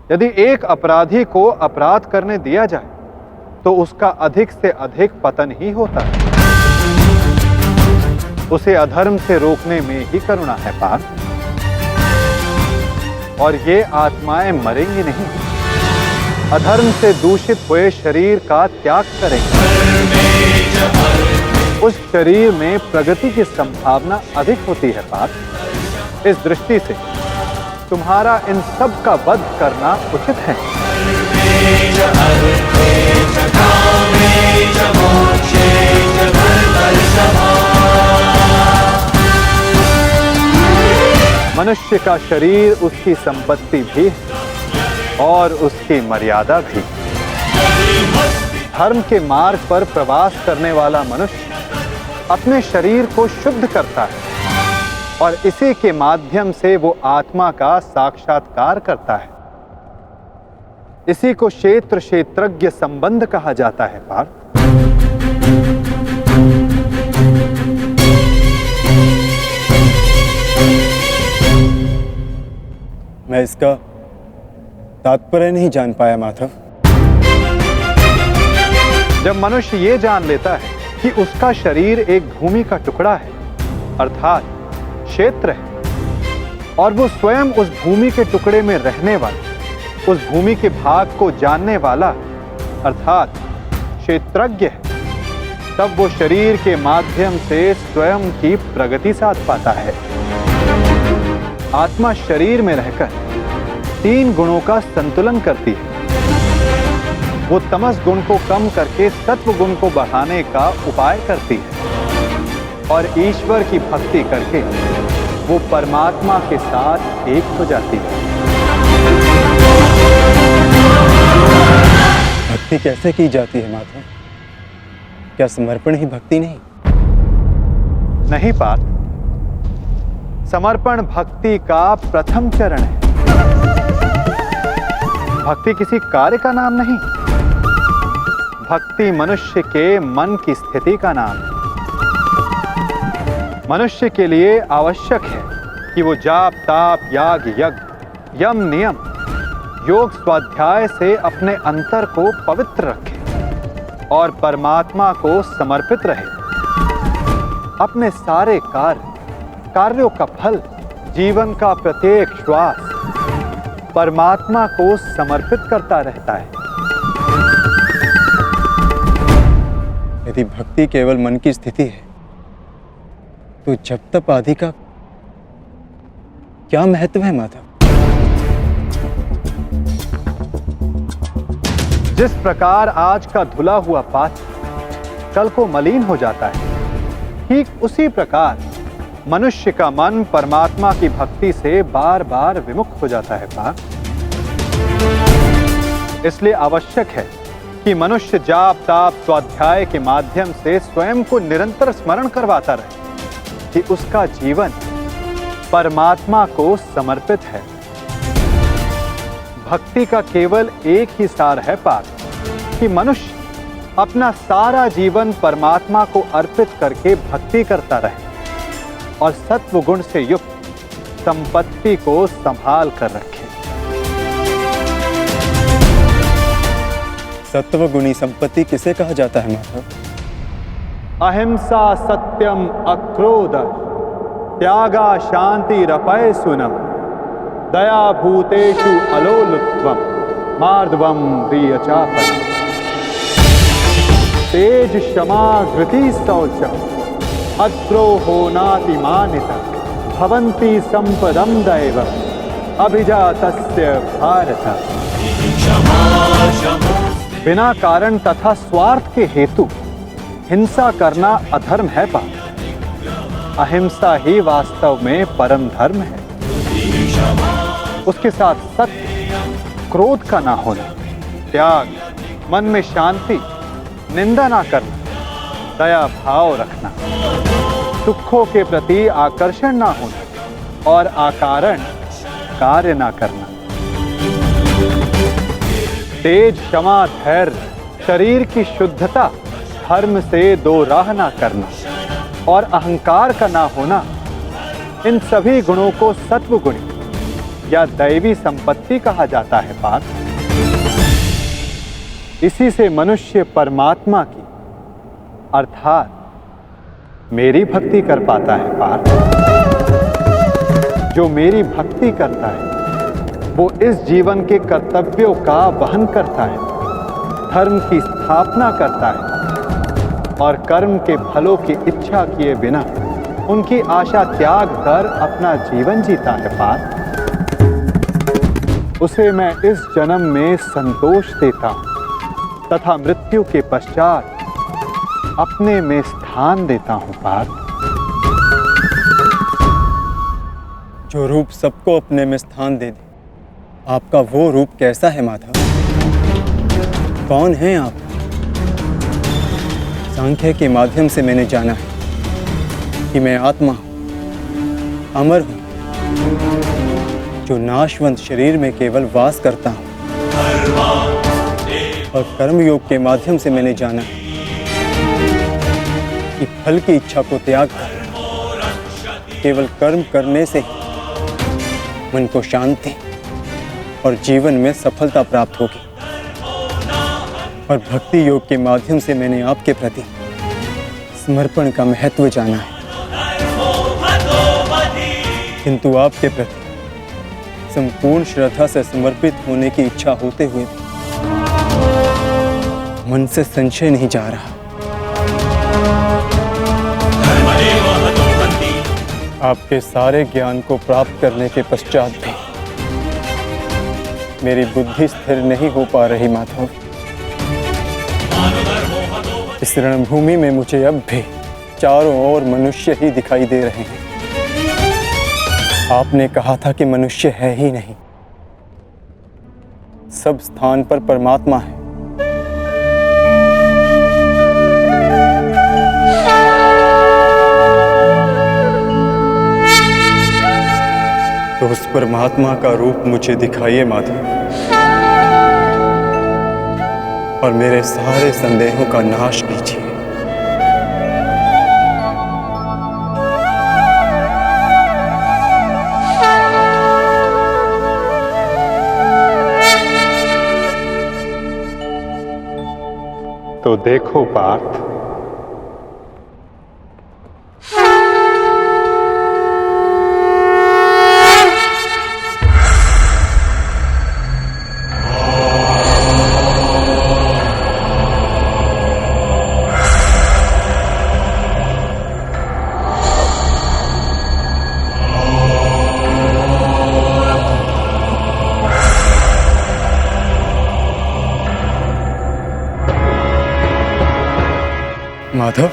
यदि एक अपराधी को अपराध करने दिया जाए तो उसका अधिक से अधिक पतन ही होता है। उसे अधर्म से रोकने में ही करुणा है पार्थ। और ये आत्माएं मरेंगी नहीं, अधर्म से दूषित हुए शरीर का त्याग करेंगे। उस शरीर में प्रगति की संभावना अधिक होती है पार्थ। इस दृष्टि से तुम्हारा इन सब का वध करना उचित है। मनुष्य का शरीर उसकी संपत्ति भी है और उसकी मर्यादा भी। धर्म के मार्ग पर प्रवास करने वाला मनुष्य अपने शरीर को शुद्ध करता है और इसी के माध्यम से वो आत्मा का साक्षात्कार करता है। इसी को क्षेत्र क्षेत्रज्ञ संबंध कहा जाता है पार्थ। मैं इसका तात्पर्य नहीं जान पाया माधव। जब मनुष्य ये जान लेता है कि उसका शरीर एक भूमि का टुकड़ा है, अर्थात क्षेत्र है, और वो स्वयं उस भूमि के टुकड़े में रहने वाला, उस भूमि के भाग को जानने वाला अर्थात क्षेत्रज्ञ है, तब वो शरीर के माध्यम से स्वयं की प्रगति साध पाता है। आत्मा शरीर में रहकर 3 गुणों का संतुलन करती है। वो तमस गुण को कम करके सत्व गुण को बढ़ाने का उपाय करती है और ईश्वर की भक्ति करके वो परमात्मा के साथ एक हो जाती है। भक्ति कैसे की जाती है माधव? क्या समर्पण ही भक्ति नहीं? नहीं पार्थ, समर्पण भक्ति का प्रथम चरण है। भक्ति किसी कार्य का नाम नहीं, भक्ति मनुष्य के मन की स्थिति का नाम है। मनुष्य के लिए आवश्यक है कि वो जाप ताप याग यज्ञ यम नियम योग स्वाध्याय से अपने अंतर को पवित्र रखे और परमात्मा को समर्पित रहे। अपने सारे कार्यों का फल, जीवन का प्रत्येक श्वास परमात्मा को समर्पित करता रहता है। यदि भक्ति केवल मन की स्थिति है तो जप तप आदि का क्या महत्व है माधव? जिस प्रकार आज का धुला हुआ पात्र कल को मलिन हो जाता है, ठीक उसी प्रकार मनुष्य का मन परमात्मा की भक्ति से बार बार विमुख हो जाता है पार्थ। इसलिए आवश्यक है कि मनुष्य जाप ताप स्वाध्याय के माध्यम से स्वयं को निरंतर स्मरण करवाता रहे कि उसका जीवन परमात्मा को समर्पित है। भक्ति का केवल एक ही सार है पार्थ कि मनुष्य अपना सारा जीवन परमात्मा को अर्पित करके भक्ति करता रहे और सत्व गुण से युक्त संपत्ति को संभाल कर रखे। सत्व गुणी संपत्ति किसे कहा जाता है माधव? अहिंसा सत्यम अक्रोध त्यागा शांति रपय सुनम दया भूतेषु अलोलुत्वम मार्दवम प्रिय चापन तेज क्षमा धृति शौचम अद्रोहो नातिमानिता भवन्ति संपदम दैव अभिजातस्य भारत। बिना कारण तथा स्वार्थ के हेतु हिंसा करना अधर्म है पार्थ। अहिंसा ही वास्तव में परम धर्म है। उसके साथ सत्य, क्रोध का ना होना, त्याग, मन में शांति, निंदा ना करना, दया भाव रखना, दुखों के प्रति आकर्षण ना होना और अकारण कार्य ना करना। तेज क्षमा धैर्य शरीर की शुद्धता धर्म से दो राह ना करना और अहंकार का ना होना, इन सभी गुणों को सत्व गुणी या दैवी संपत्ति कहा जाता है पार्थ। इसी से मनुष्य परमात्मा की अर्थात मेरी भक्ति कर पाता है पार्थ। जो मेरी भक्ति करता है वो इस जीवन के कर्तव्यों का वहन करता है, धर्म की स्थापना करता है और कर्म के फलों की इच्छा किए बिना उनकी आशा त्याग कर अपना जीवन जीता है पार्थ। उसे मैं इस जन्म में संतोष देता हूं तथा मृत्यु के पश्चात अपने में स्थान देता हूं पार्थ। जो रूप सबको अपने में स्थान दे दे, आपका वो रूप कैसा है माधव? कौन है आप? सांख्य के माध्यम से मैंने जाना है कि मैं आत्मा हूं, अमर हूं, जो नाशवंत शरीर में केवल वास करता हूं। और कर्मयोग के माध्यम से मैंने जाना है कि फल की इच्छा को त्याग कर केवल कर्म करने से ही मन को शांति और जीवन में सफलता प्राप्त होगी। और भक्ति योग के माध्यम से मैंने आपके प्रति समर्पण का महत्व जाना है। किंतु आपके प्रति संपूर्ण श्रद्धा से समर्पित होने की इच्छा होते हुए मन से संशय नहीं जा रहा। आपके सारे ज्ञान को प्राप्त करने के पश्चात भी मेरी बुद्धि स्थिर नहीं हो पा रही माधव। इस रणभूमि में मुझे अब भी चारों ओर मनुष्य ही दिखाई दे रहे हैं। आपने कहा था कि मनुष्य है ही नहीं, सब स्थान पर परमात्मा है। तो उस परमात्मा का रूप मुझे दिखाइए माधव, और मेरे सारे संदेहों का नाश कीजिए। तो देखो पार्थ, माधव,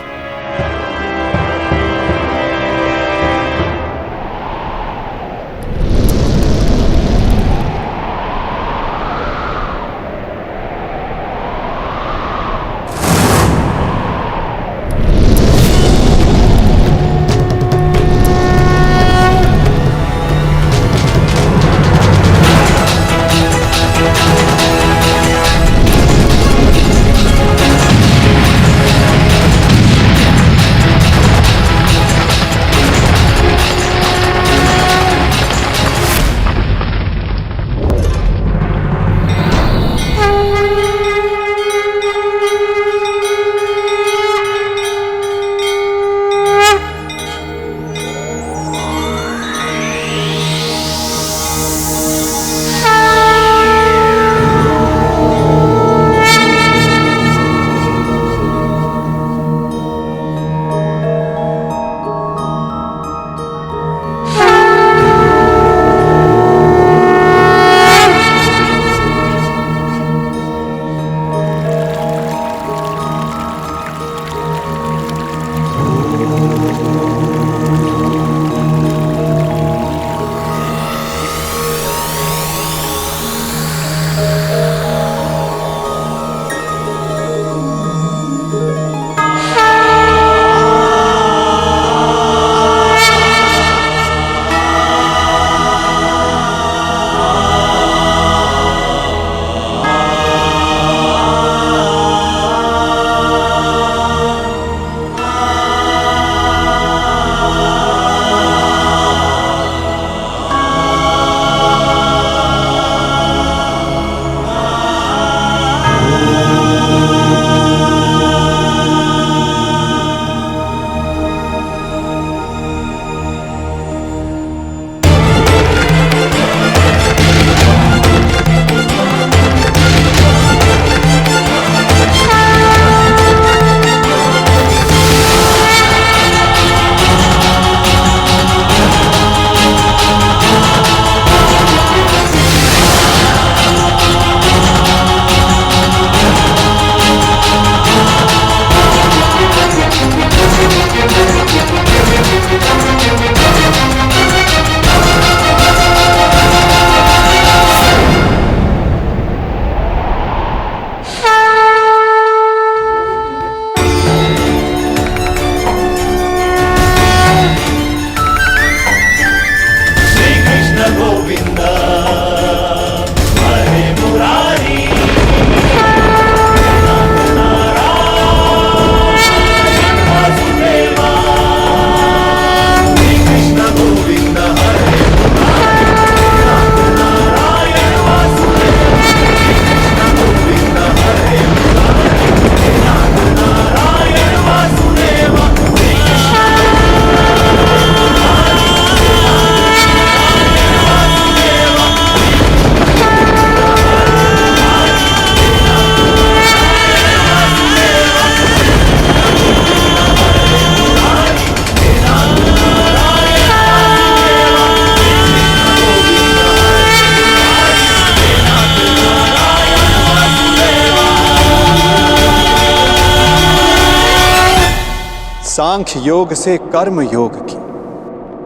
सांख्य योग से कर्म योग की,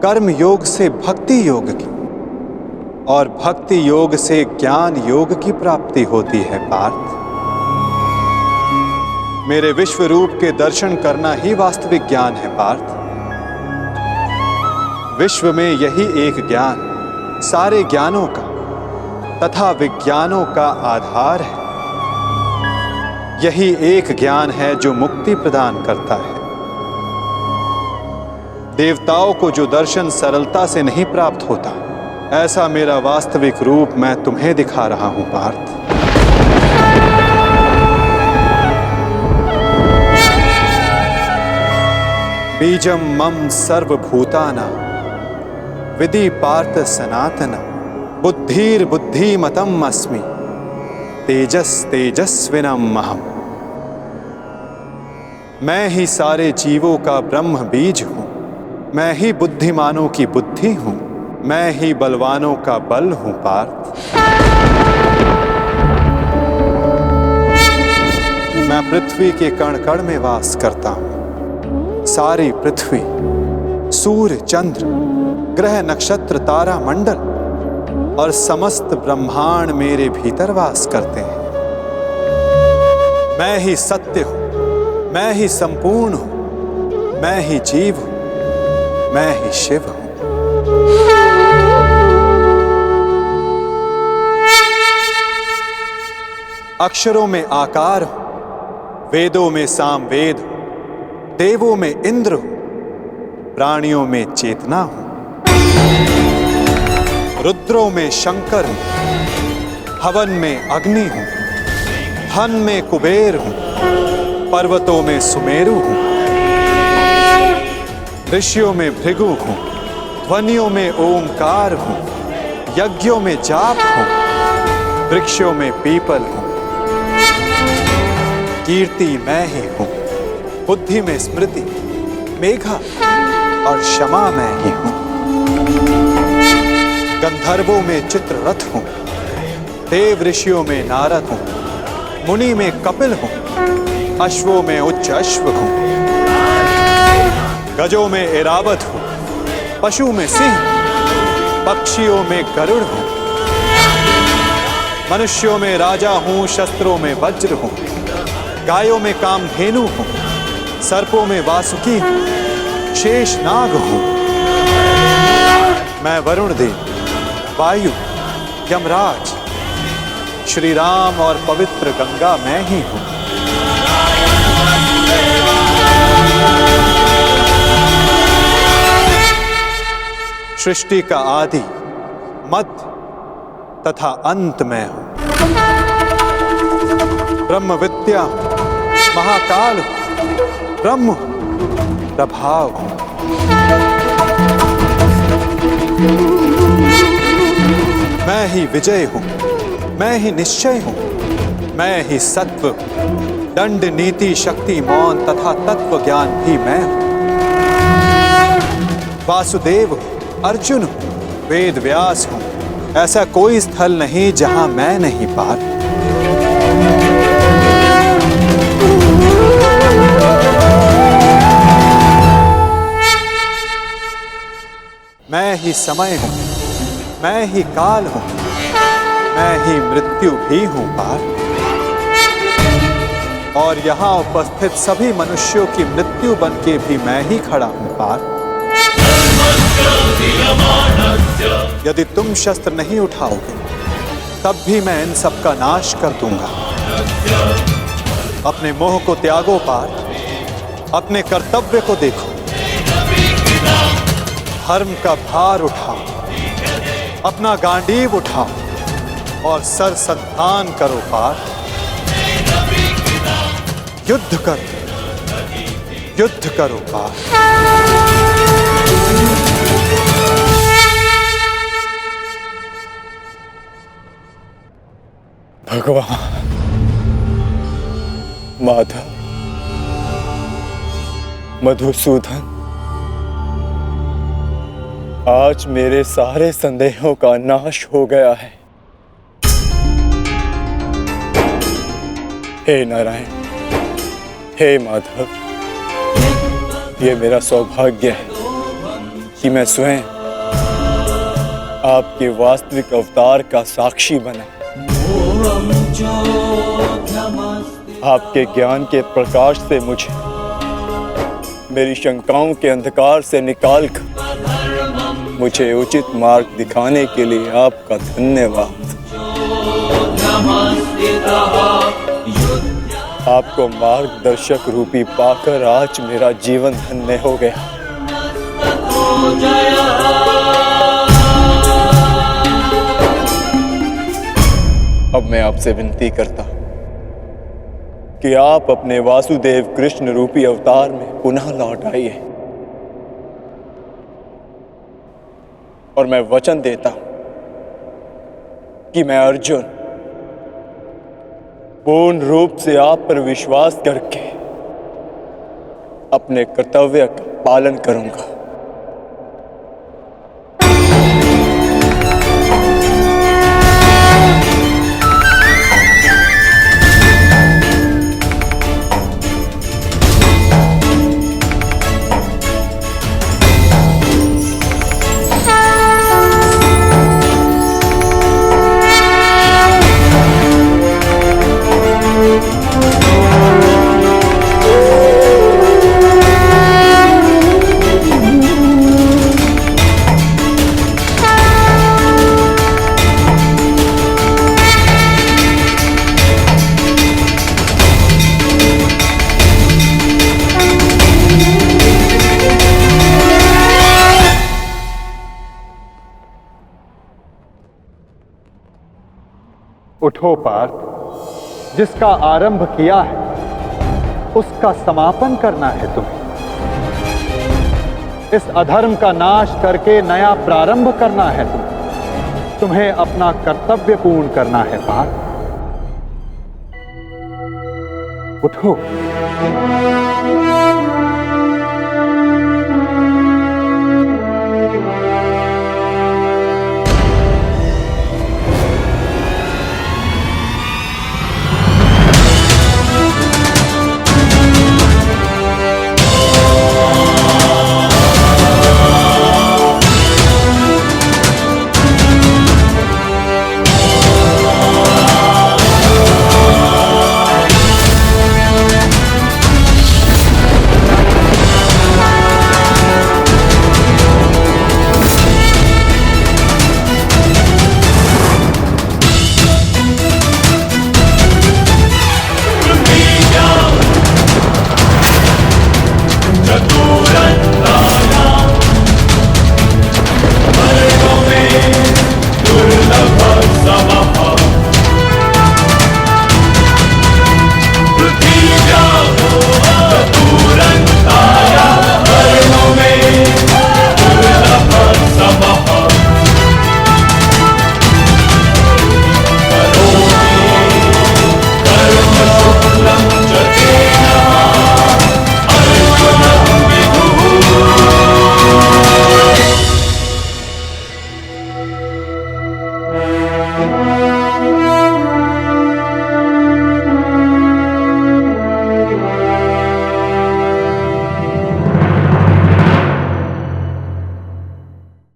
कर्म योग से भक्ति योग की और भक्ति योग से ज्ञान योग की प्राप्ति होती है पार्थ। मेरे विश्व रूप के दर्शन करना ही वास्तविक ज्ञान है पार्थ। विश्व में यही एक ज्ञान सारे ज्ञानों का तथा विज्ञानों का आधार है। यही एक ज्ञान है जो मुक्ति प्रदान करता है। देवताओं को जो दर्शन सरलता से नहीं प्राप्त होता, ऐसा मेरा वास्तविक रूप मैं तुम्हें दिखा रहा हूं पार्थ। बीजम मम सर्वभूतानां विधि पार्थ सनातनम बुद्धिर्बुद्धिमतम् अस्मि तेजस तेजस्विनम् अहम्। मैं ही सारे जीवों का ब्रह्म बीज हूं, मैं ही बुद्धिमानों की बुद्धि हूं, मैं ही बलवानों का बल हूं पार्थ। मैं पृथ्वी के कण कण में वास करता हूं। सारी पृथ्वी, सूर्य, चंद्र, ग्रह, नक्षत्र, तारा मंडल और समस्त ब्रह्मांड मेरे भीतर वास करते हैं। मैं ही सत्य हूं, मैं ही संपूर्ण हूं, मैं ही जीव हूं, मैं ही शिव हूं। अक्षरों में आकार हूं, वेदों में सामवेद हूं, देवों में इंद्र हूं, प्राणियों में चेतना हूं, रुद्रों में शंकर हूं, हवन में अग्नि हूं, धन में कुबेर हूं, पर्वतों में सुमेरु हूं, ऋषियों में भृगु हूं, ध्वनियों में ओंकार हूं, यज्ञों में जाप हूं, वृक्षों में पीपल हूं, कीर्ति मैं ही हूं, बुद्धि में स्मृति, मेघा और क्षमा मैं ही हूं। गंधर्वों में चित्ररथ हूं, देव ऋषियों में नारद हूं, मुनि में कपिल हूं, अश्वों में उच्च अश्व हूं, गजों में ऐरावत हूं, पशु में सिंह, पक्षियों में गरुड़ हूं, मनुष्यों में राजा हूं, शस्त्रों में वज्र हूं, गायों में कामधेनु हूं, सर्पों में वासुकी हूं, शेषनाग हूं। मैं वरुण देव, वायु, यमराज, श्री राम और पवित्र गंगा मैं ही हूं। सृष्टि का आदि, मध्य तथा अंत मैं हूं। ब्रह्म विद्या हूं, महाकाल हूं, ब्रह्म प्रभाव हूं। मैं ही विजय हूं, मैं ही निश्चय हूं, मैं ही सत्व हूं, दंड, नीति, शक्ति, मौन तथा तत्व ज्ञान भी मैं हूं। वासुदेव हूं, अर्जुन हूं, वेद व्यास हूं, ऐसा कोई स्थल नहीं जहां मैं नहीं पार। मैं ही समय हूं, मैं ही काल हूं, मैं ही मृत्यु भी हूं पार। और यहां उपस्थित सभी मनुष्यों की मृत्यु बन के भी मैं ही खड़ा हूं पार। यदि तुम शस्त्र नहीं उठाओगे तब भी मैं इन सब का नाश कर दूंगा। अपने मोह को त्यागो पार्थ, अपने कर्तव्य को देखो, धर्म का भार उठाओ, अपना गांडीव उठाओ और सर संधान करो पार्थ। युद्ध करो, युद्ध करो पार्थ। भगवान, माधव, मधुसूदन, आज मेरे सारे संदेहों का नाश हो गया है। हे नारायण, हे माधव, ये मेरा सौभाग्य है कि मैं स्वयं आपके वास्तविक अवतार का साक्षी बना। आपके ज्ञान के प्रकाश से मुझे मेरी शंकाओं के अंधकार से निकालकर मुझे उचित मार्ग दिखाने के लिए आपका धन्यवाद। आपको मार्गदर्शक रूपी पाकर आज मेरा जीवन धन्य हो गया। अब मैं आपसे विनती करता हूं कि आप अपने वासुदेव कृष्ण रूपी अवतार में पुनः लौट आइए और मैं वचन देता हूं कि मैं अर्जुन पूर्ण रूप से आप पर विश्वास करके अपने कर्तव्य का पालन करूंगा। उठो पार्थ, जिसका आरंभ किया है उसका समापन करना है तुम्हें। इस अधर्म का नाश करके नया प्रारंभ करना है तुम्हें अपना कर्तव्य पूर्ण करना है पार्थ। उठो।